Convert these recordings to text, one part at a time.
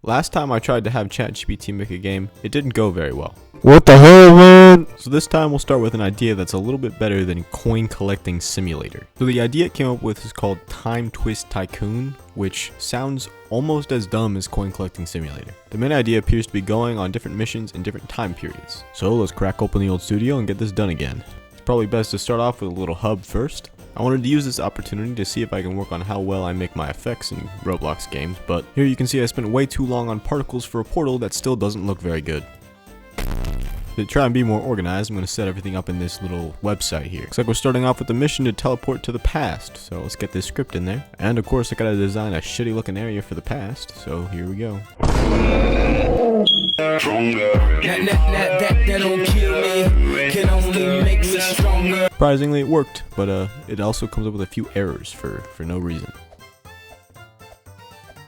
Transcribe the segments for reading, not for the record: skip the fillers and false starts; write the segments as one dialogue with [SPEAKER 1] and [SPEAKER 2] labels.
[SPEAKER 1] Last time I tried to have ChatGPT make a game, it didn't go very well.
[SPEAKER 2] What the hell, man?
[SPEAKER 1] So this time we'll start with an idea that's a little bit better than coin collecting simulator. So the idea it came up with is called Time Twist Tycoon, which sounds almost as dumb as coin collecting simulator. The main idea appears to be going on different missions in different time periods. So let's crack open the old studio and get this done again. It's probably best to start off with a little hub first. I wanted to use this opportunity to see if I can work on how well I make my effects in Roblox games, but here you can see I spent way too long on particles for a portal that still doesn't look very good. To try and be more organized, I'm going to set everything up in this little website here. Looks like we're starting off with the mission to teleport to the past, so let's get this script in there. And of course I gotta design a shitty looking area for the past, so here we go. Surprisingly it worked, but it also comes up with a few errors for no reason.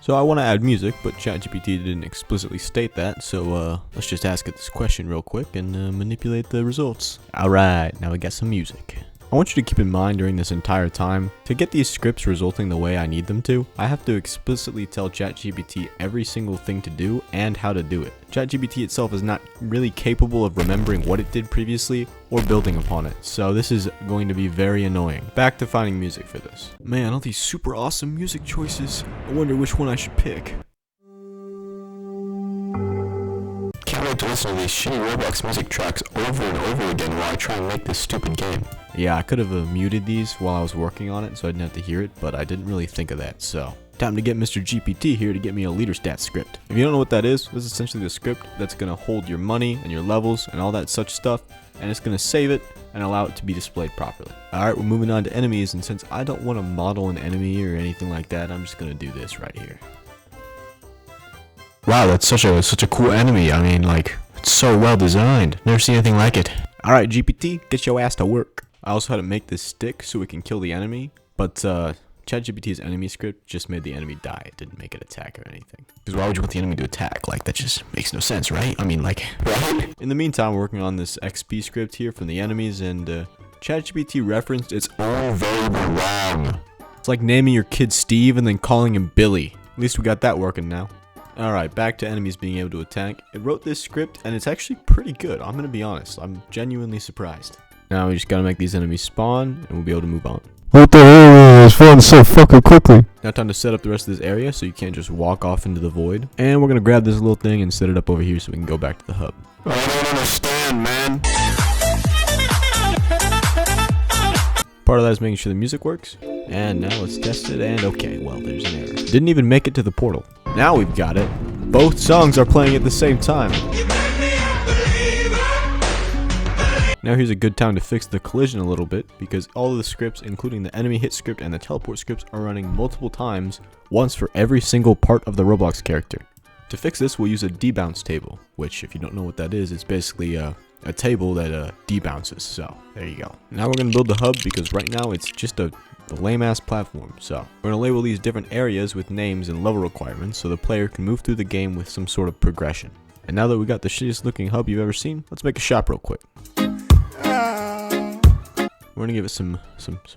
[SPEAKER 1] So I want to add music, but ChatGPT didn't explicitly state that, so let's just ask it this question real quick and manipulate the results. Alright, now we got some music. I want you to keep in mind during this entire time, to get these scripts resulting the way I need them to, I have to explicitly tell ChatGPT every single thing to do and how to do it. ChatGPT itself is not really capable of remembering what it did previously or building upon it, so this is going to be very annoying. Back to finding music for this. Man, all these super awesome music choices. I wonder which one I should pick.
[SPEAKER 2] Can't wait to listen to these shitty Roblox music tracks over and over again while I try and make this stupid game.
[SPEAKER 1] Yeah, I could have muted these while I was working on it so I didn't have to hear it, but I didn't really think of that, so. Time to get Mr. GPT here to get me a leader stat script. If you don't know what that is, this is essentially the script that's going to hold your money and your levels and all that such stuff, and it's going to save it and allow it to be displayed properly. Alright, we're moving on to enemies, and since I don't want to model an enemy or anything like that, I'm just going to do this right here.
[SPEAKER 2] Wow, that's such a cool enemy. I mean, like, it's so well designed. Never seen anything like it.
[SPEAKER 1] Alright, GPT, get your ass to work. I also had to make this stick so we can kill the enemy, but ChatGPT's enemy script just made the enemy die. It didn't make it attack or anything.
[SPEAKER 2] Because why would you want the enemy to attack? Like, that just makes no sense, right? I mean, like, right?
[SPEAKER 1] In the meantime, we're working on this XP script here from the enemies, and ChatGPT referenced its
[SPEAKER 2] all variable wrong.
[SPEAKER 1] It's like naming your kid Steve and then calling him Billy. At least we got that working now. Alright, back to enemies being able to attack. It wrote this script, and it's actually pretty good. I'm gonna be honest. I'm genuinely surprised. Now we just gotta make these enemies spawn, and we'll be able to move on.
[SPEAKER 2] What the hell? It's falling so fucking quickly.
[SPEAKER 1] Now time to set up the rest of this area so you can't just walk off into the void. And we're gonna grab this little thing and set it up over here so we can go back to the hub.
[SPEAKER 2] I don't understand, man.
[SPEAKER 1] Part of that is making sure the music works. And now let's test it, and okay, well, there's an error. Didn't even make it to the portal. Now we've got it. Both songs are playing at the same time. Now here's a good time to fix the collision a little bit, because all of the scripts, including the enemy hit script and the teleport scripts, are running multiple times, once for every single part of the Roblox character. To fix this, we'll use a debounce table, which, if you don't know what that is, it's basically a table that debounces, so there you go. Now we're going to build the hub, because right now it's just a lame-ass platform, so we're going to label these different areas with names and level requirements so the player can move through the game with some sort of progression. And now that we got the shittiest looking hub you've ever seen, let's make a shop real quick. We're going to give it some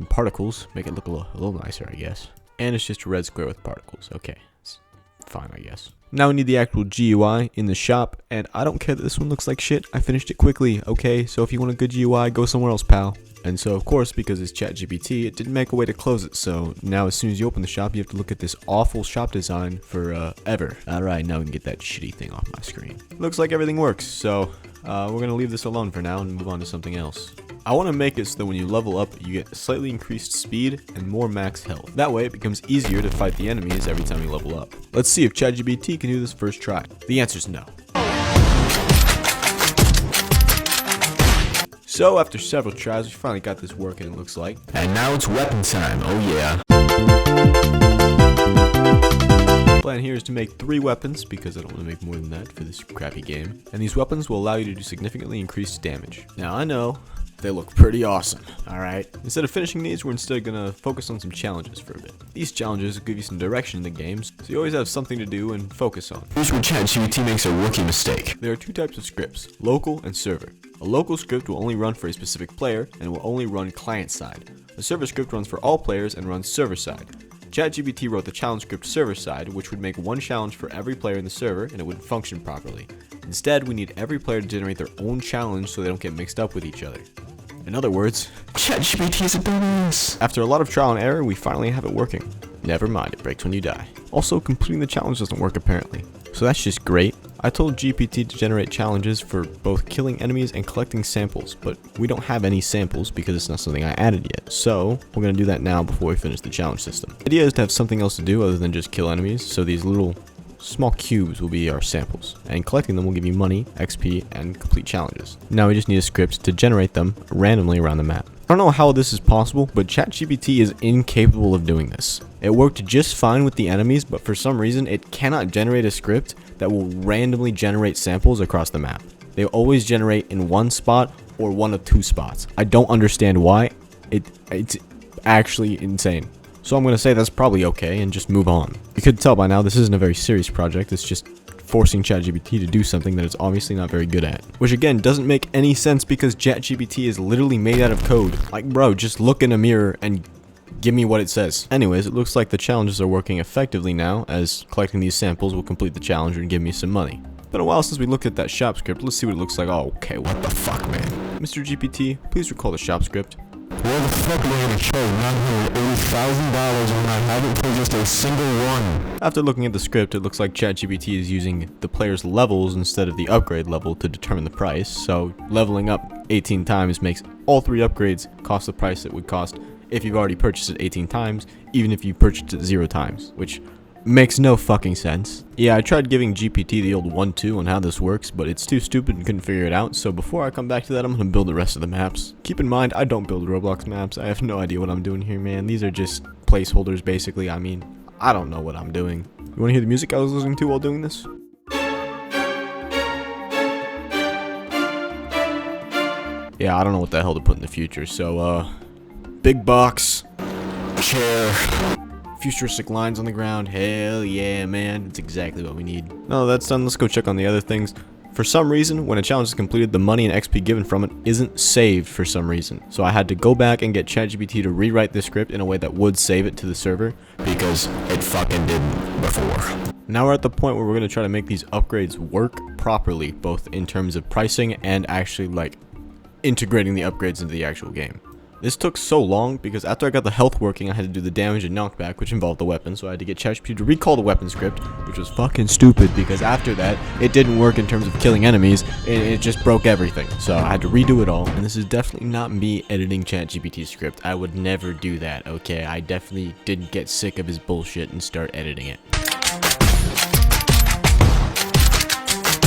[SPEAKER 1] particles, make it look a little nicer, I guess. And it's just a red square with particles. Okay, it's fine, I guess. Now we need the actual GUI in the shop, and I don't care that this one looks like shit. I finished it quickly, okay? So if you want a good GUI, go somewhere else, pal. And so, of course, because it's ChatGPT, it didn't make a way to close it. So now as soon as you open the shop, you have to look at this awful shop design for ever. Alright, now we can get that shitty thing off my screen. Looks like everything works, so we're going to leave this alone for now and move on to something else. I want to make it so that when you level up, you get slightly increased speed and more max health. That way, it becomes easier to fight the enemies every time you level up. Let's see if ChatGPT can do this first try. The answer is no. So after several tries, we finally got this working, it looks like.
[SPEAKER 2] And now it's weapon time, oh yeah.
[SPEAKER 1] The plan here is to make 3 weapons, because I don't want to make more than that for this crappy game. And these weapons will allow you to do significantly increased damage. Now I know, they look pretty awesome, alright? Instead of finishing these, we're instead going to focus on some challenges for a bit. These challenges will give you some direction in the games, so you always have something to do and focus on.
[SPEAKER 2] Here's where ChatGPT makes a rookie mistake.
[SPEAKER 1] There are 2 types of scripts, local and server. A local script will only run for a specific player and will only run client side. A server script runs for all players and runs server side. ChatGPT wrote the challenge script server side, which would make one challenge for every player in the server and it wouldn't function properly. Instead, we need every player to generate their own challenge so they don't get mixed up with each other. In other words,
[SPEAKER 2] ChatGPT is a dumbass.
[SPEAKER 1] after a lot of trial and error, we finally have it working. Never mind, it breaks when you die. Also, completing the challenge doesn't work apparently. So that's just great. I told GPT to generate challenges for both killing enemies and collecting samples, but we don't have any samples because it's not something I added yet. So we're going to do that now before we finish the challenge system. The idea is to have something else to do other than just kill enemies, so these little small cubes will be our samples, and collecting them will give you money, XP, and complete challenges. Now we just need a script to generate them randomly around the map. I don't know how this is possible, but ChatGPT is incapable of doing this. It worked just fine with the enemies, but for some reason it cannot generate a script that will randomly generate samples across the map. They always generate in one spot or one of two spots. I don't understand why. It's actually insane. So I'm going to say that's probably okay and just move on. You could tell by now this isn't a very serious project, it's just forcing ChatGPT to do something that it's obviously not very good at. Which again doesn't make any sense because ChatGPT is literally made out of code. Like bro, just look in a mirror and give me what it says. Anyways, it looks like the challenges are working effectively now, as collecting these samples will complete the challenge and give me some money. Been a while since we looked at that shop script, let's see what it looks like. Oh, okay, what the fuck, man? Mr. GPT, please recall the shop script.
[SPEAKER 2] Where the fuck am I gonna charge $980,000 when I haven't played just a single one?
[SPEAKER 1] After looking at the script, it looks like ChatGPT is using the player's levels instead of the upgrade level to determine the price, so leveling up 18 times makes all 3 upgrades cost the price it would cost if you've already purchased it 18 times, even if you purchased it 0 times, which makes no fucking sense. Yeah, I tried giving GPT the old 1-2 on how this works, but it's too stupid and couldn't figure it out, so before I come back to that, I'm gonna build the rest of the maps. Keep in mind, I don't build Roblox maps. I have no idea what I'm doing here, man. These are just placeholders, basically. I mean, I don't know what I'm doing. You wanna hear the music I was listening to while doing this? Yeah, I don't know what the hell to put in the future, so, big box, chair, futuristic lines on the ground. Hell yeah, man. That's exactly what we need. Now that's done, let's go check on the other things. For some reason, when a challenge is completed, the money and XP given from it isn't saved for some reason. So I had to go back and get ChatGPT to rewrite the script in a way that would save it to the server, because it fucking didn't before. Now we're at the point where we're going to try to make these upgrades work properly, both in terms of pricing and actually like integrating the upgrades into the actual game. This took so long because after I got the health working, I had to do the damage and knockback, which involved the weapon, so I had to get ChatGPT to recall the weapon script, which was fucking stupid because after that, it didn't work in terms of killing enemies, it just broke everything. So I had to redo it all, and this is definitely not me editing ChatGPT's script. I would never do that, okay? I definitely didn't get sick of his bullshit and start editing it.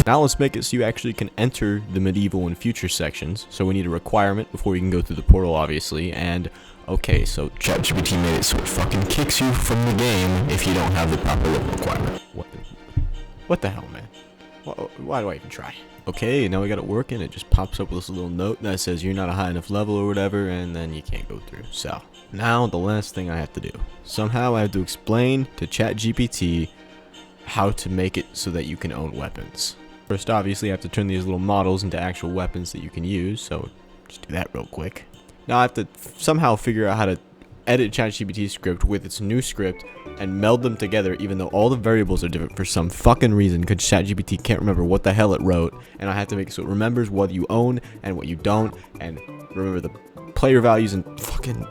[SPEAKER 1] Now let's make it so you actually can enter the medieval and future sections. So we need a requirement before you can go through the portal, obviously. And okay, so
[SPEAKER 2] ChatGPT made it so it fucking kicks you from the game if you don't have the proper level requirement.
[SPEAKER 1] What the hell, man? Why do I even try? Okay, now we got it working. It just pops up with this little note that says you're not a high enough level or whatever, and then you can't go through. So now the last thing I have to do. Somehow I have to explain to ChatGPT how to make it so that you can own weapons. First, obviously, I have to turn these little models into actual weapons that you can use, so just do that real quick. Now I have to somehow figure out how to edit ChatGPT's script with its new script and meld them together, even though all the variables are different for some fucking reason, because ChatGPT can't remember what the hell it wrote, and I have to make it so it remembers what you own and what you don't, and remember the player values and fucking...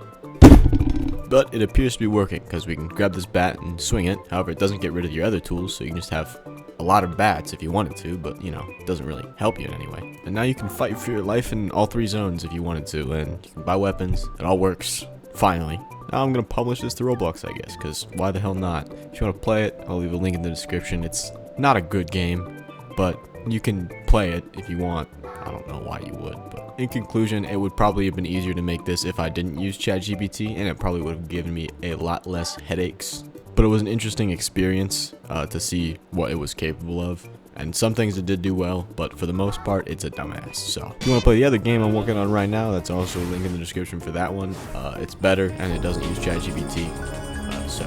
[SPEAKER 1] But it appears to be working, because we can grab this bat and swing it. However, it doesn't get rid of your other tools, so you can just have a lot of bats if you wanted to, but you know, it doesn't really help you in any way. And now you can fight for your life in all 3 zones if you wanted to, and you can buy weapons. It all works, finally. Now I'm gonna publish this to Roblox, I guess, because why the hell not? If you want to play it, I'll leave a link in the description. It's not a good game, but you can play it if you want. I don't know why you would, but in conclusion, it would probably have been easier to make this if I didn't use ChatGPT, and it probably would have given me a lot less headaches. But it was an interesting experience to see what it was capable of, and some things it did do well, but for the most part, it's a dumbass. So if you want to play the other game I'm working on right now, that's also a link in the description for that one. It's better, and it doesn't use ChatGPT, so